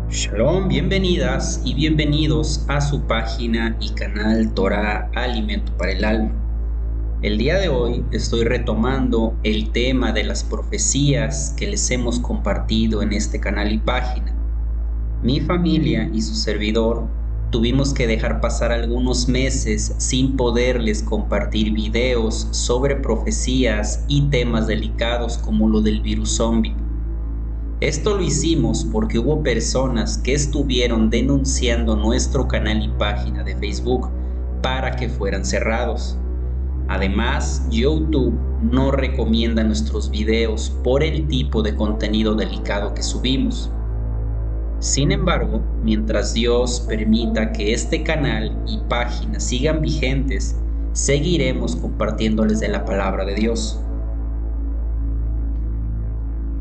Shalom, bienvenidas y bienvenidos a su página y canal Torah Alimento para el Alma. El día de hoy estoy retomando el tema de las profecías que les hemos compartido en este canal y página. Mi familia y su servidor tuvimos que dejar pasar algunos meses sin poderles compartir videos sobre profecías y temas delicados como lo del virus zombie. Esto lo hicimos porque hubo personas que estuvieron denunciando nuestro canal y página de Facebook para que fueran cerrados. Además, YouTube no recomienda nuestros videos por el tipo de contenido delicado que subimos. Sin embargo, mientras Dios permita que este canal y página sigan vigentes, seguiremos compartiéndoles de la palabra de Dios.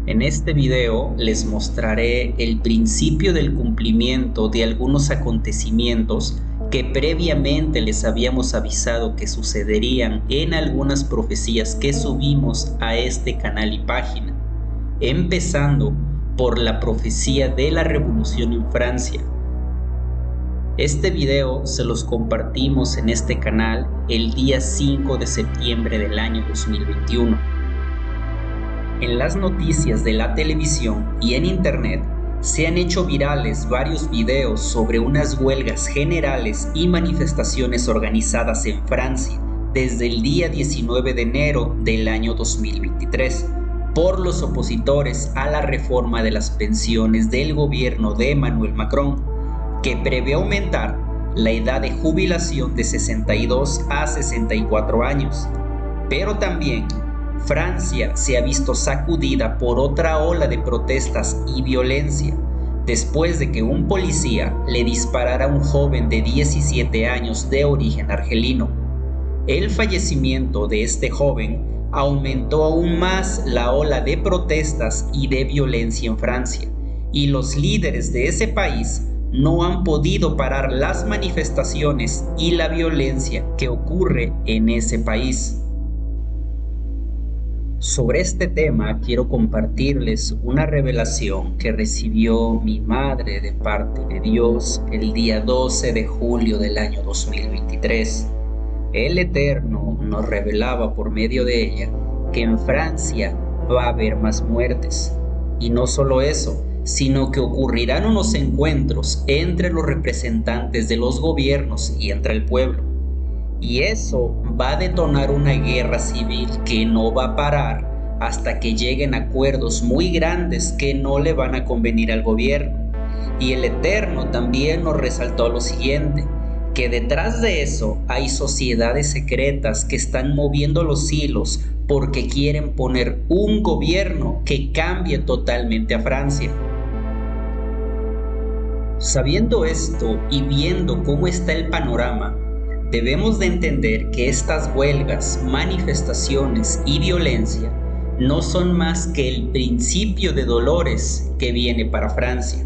En este video les mostraré el principio del cumplimiento de algunos acontecimientos que previamente les habíamos avisado que sucederían en algunas profecías que subimos a este canal y página, empezando por la profecía de la Revolución en Francia. Este video se los compartimos en este canal el día 5 de septiembre del año 2021. En las noticias de la televisión y en internet se han hecho virales varios videos sobre unas huelgas generales y manifestaciones organizadas en Francia desde el día 19 de enero del año 2023 por los opositores a la reforma de las pensiones del gobierno de Emmanuel Macron, que prevé aumentar la edad de jubilación de 62 a 64 años, pero también Francia se ha visto sacudida por otra ola de protestas y violencia después de que un policía le disparara a un joven de 17 años de origen argelino. El fallecimiento de este joven aumentó aún más la ola de protestas y de violencia en Francia, y los líderes de ese país no han podido parar las manifestaciones y la violencia que ocurre en ese país. Sobre este tema quiero compartirles una revelación que recibió mi madre de parte de Dios el día 12 de julio del año 2023. El Eterno nos revelaba por medio de ella que en Francia va a haber más muertes. Y no solo eso, sino que ocurrirán unos encuentros entre los representantes de los gobiernos y entre el pueblo. Y eso va a detonar una guerra civil que no va a parar hasta que lleguen acuerdos muy grandes que no le van a convenir al gobierno. Y el Eterno también nos resaltó lo siguiente, que detrás de eso hay sociedades secretas que están moviendo los hilos porque quieren poner un gobierno que cambie totalmente a Francia. Sabiendo esto y viendo cómo está el panorama, debemos de entender que estas huelgas, manifestaciones y violencia no son más que el principio de dolores que viene para Francia.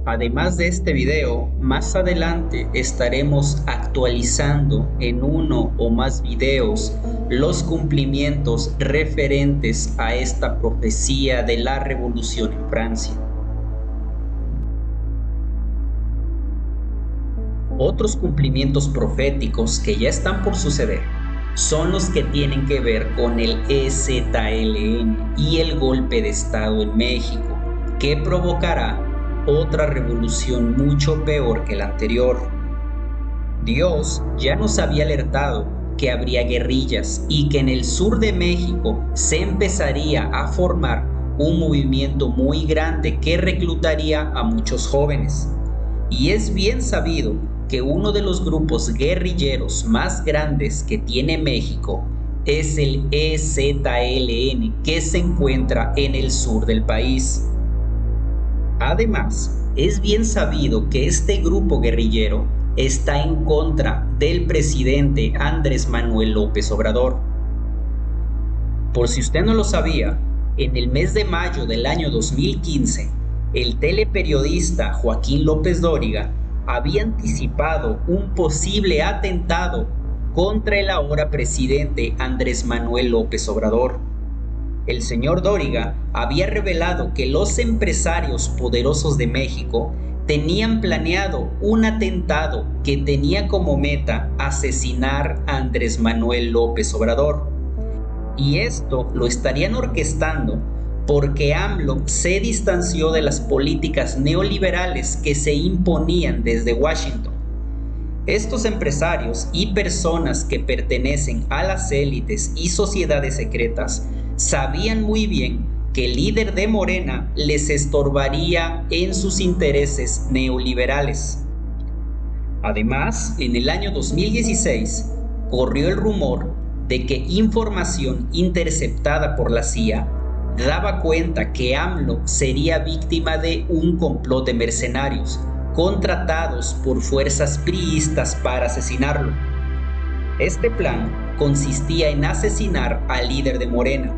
Además de este video, más adelante estaremos actualizando en uno o más videos los cumplimientos referentes a esta profecía de la Revolución en Francia. Otros cumplimientos proféticos que ya están por suceder son los que tienen que ver con el EZLN y el golpe de Estado en México, que provocará otra revolución mucho peor que la anterior. Dios ya nos había alertado que habría guerrillas y que en el sur de México se empezaría a formar un movimiento muy grande que reclutaría a muchos jóvenes. Y es bien sabido que uno de los grupos guerrilleros más grandes que tiene México es el EZLN, que se encuentra en el sur del país. Además, es bien sabido que este grupo guerrillero está en contra del presidente Andrés Manuel López Obrador. Por si usted no lo sabía, en el mes de mayo del año 2015, el teleperiodista Joaquín López Dóriga había anticipado un posible atentado contra el ahora presidente Andrés Manuel López Obrador. El señor Dóriga había revelado que los empresarios poderosos de México tenían planeado un atentado que tenía como meta asesinar a Andrés Manuel López Obrador. Y esto lo estarían orquestando porque AMLO se distanció de las políticas neoliberales que se imponían desde Washington. Estos empresarios y personas que pertenecen a las élites y sociedades secretas sabían muy bien que el líder de Morena les estorbaría en sus intereses neoliberales. Además, en el año 2016, corrió el rumor de que información interceptada por la CIA daba cuenta que AMLO sería víctima de un complot de mercenarios contratados por fuerzas priistas para asesinarlo. Este plan consistía en asesinar al líder de Morena,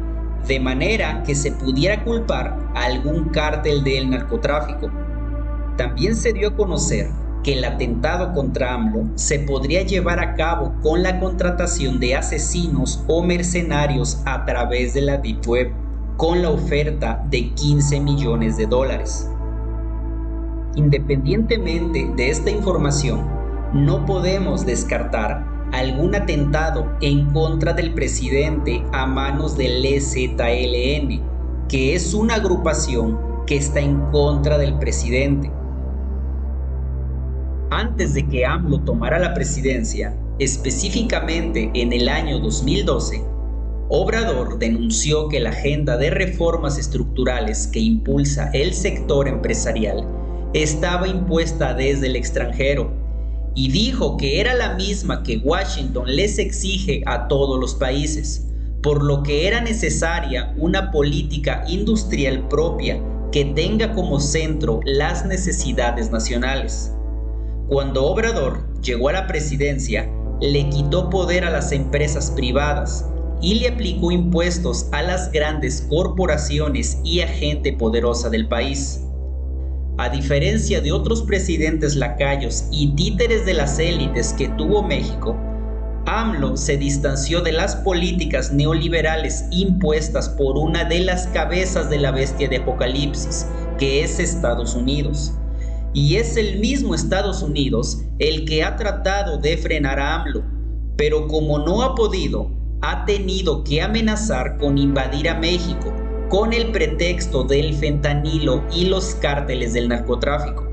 de manera que se pudiera culpar a algún cártel del narcotráfico. También se dio a conocer que el atentado contra AMLO se podría llevar a cabo con la contratación de asesinos o mercenarios a través de la Deep Web, con la oferta de $15 millones. Independientemente de esta información, no podemos descartar algún atentado en contra del presidente a manos del EZLN, que es una agrupación que está en contra del presidente. Antes de que AMLO tomara la presidencia, específicamente en el año 2012, Obrador denunció que la agenda de reformas estructurales que impulsa el sector empresarial estaba impuesta desde el extranjero y dijo que era la misma que Washington les exige a todos los países, por lo que era necesaria una política industrial propia que tenga como centro las necesidades nacionales. Cuando Obrador llegó a la presidencia, le quitó poder a las empresas privadas y le aplicó impuestos a las grandes corporaciones y a gente poderosa del país. A diferencia de otros presidentes lacayos y títeres de las élites que tuvo México, AMLO se distanció de las políticas neoliberales impuestas por una de las cabezas de la bestia de Apocalipsis, que es Estados Unidos. Y es el mismo Estados Unidos el que ha tratado de frenar a AMLO, pero como no ha podido, ha tenido que amenazar con invadir a México con el pretexto del fentanilo y los cárteles del narcotráfico.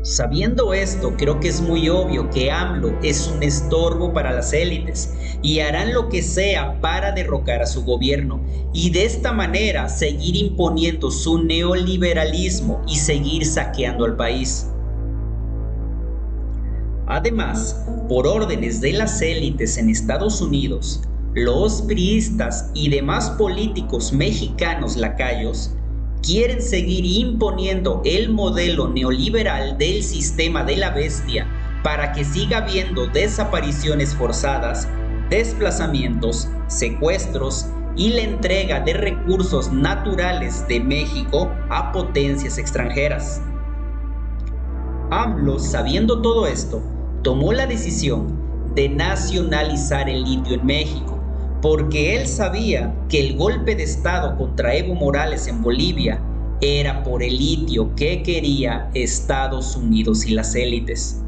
Sabiendo esto, creo que es muy obvio que AMLO es un estorbo para las élites y harán lo que sea para derrocar a su gobierno y de esta manera seguir imponiendo su neoliberalismo y seguir saqueando al país. Además, por órdenes de las élites en Estados Unidos, los priistas y demás políticos mexicanos lacayos quieren seguir imponiendo el modelo neoliberal del sistema de la bestia para que siga habiendo desapariciones forzadas, desplazamientos, secuestros y la entrega de recursos naturales de México a potencias extranjeras. AMLO, sabiendo todo esto, tomó la decisión de nacionalizar el litio en México, porque él sabía que el golpe de estado contra Evo Morales en Bolivia era por el litio que quería Estados Unidos y las élites.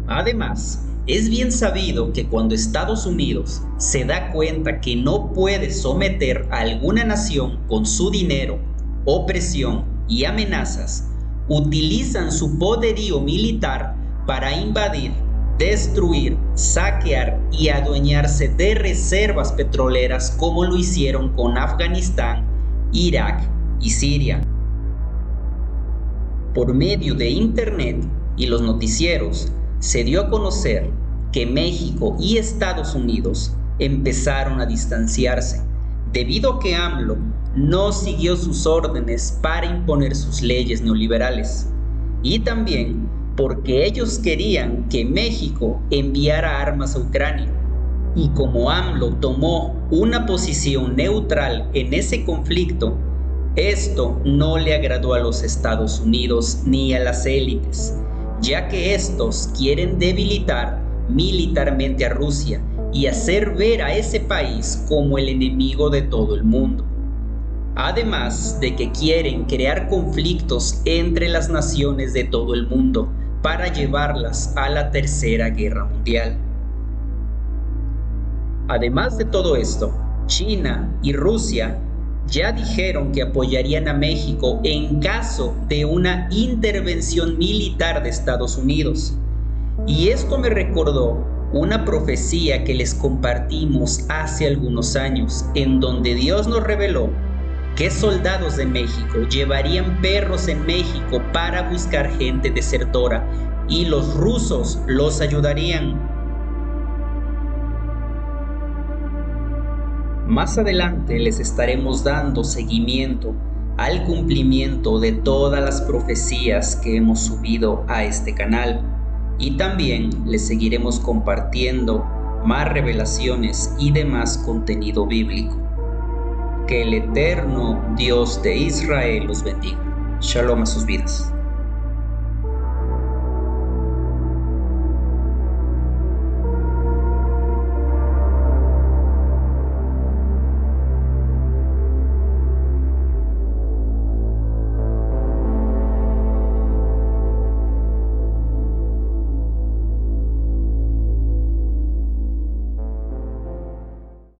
Además, es bien sabido que cuando Estados Unidos se da cuenta que no puede someter a alguna nación con su dinero, opresión y amenazas, utilizan su poderío militar para invadir, destruir, saquear y adueñarse de reservas petroleras como lo hicieron con Afganistán, Irak y Siria. Por medio de Internet y los noticieros, se dio a conocer que México y Estados Unidos empezaron a distanciarse, debido a que AMLO no siguió sus órdenes para imponer sus leyes neoliberales, y también porque ellos querían que México enviara armas a Ucrania. Y como AMLO tomó una posición neutral en ese conflicto, esto no le agradó a los Estados Unidos ni a las élites, ya que estos quieren debilitar militarmente a Rusia y hacer ver a ese país como el enemigo de todo el mundo. Además de que quieren crear conflictos entre las naciones de todo el mundo para llevarlas a la Tercera Guerra Mundial. Además de todo esto, China y Rusia ya dijeron que apoyarían a México en caso de una intervención militar de Estados Unidos. Y esto me recordó una profecía que les compartimos hace algunos años, en donde Dios nos reveló que soldados de México llevarían perros en México para buscar gente desertora y los rusos los ayudarían. Más adelante les estaremos dando seguimiento al cumplimiento de todas las profecías que hemos subido a este canal y también les seguiremos compartiendo más revelaciones y demás contenido bíblico. Que el eterno Dios de Israel los bendiga. Shalom a sus vidas.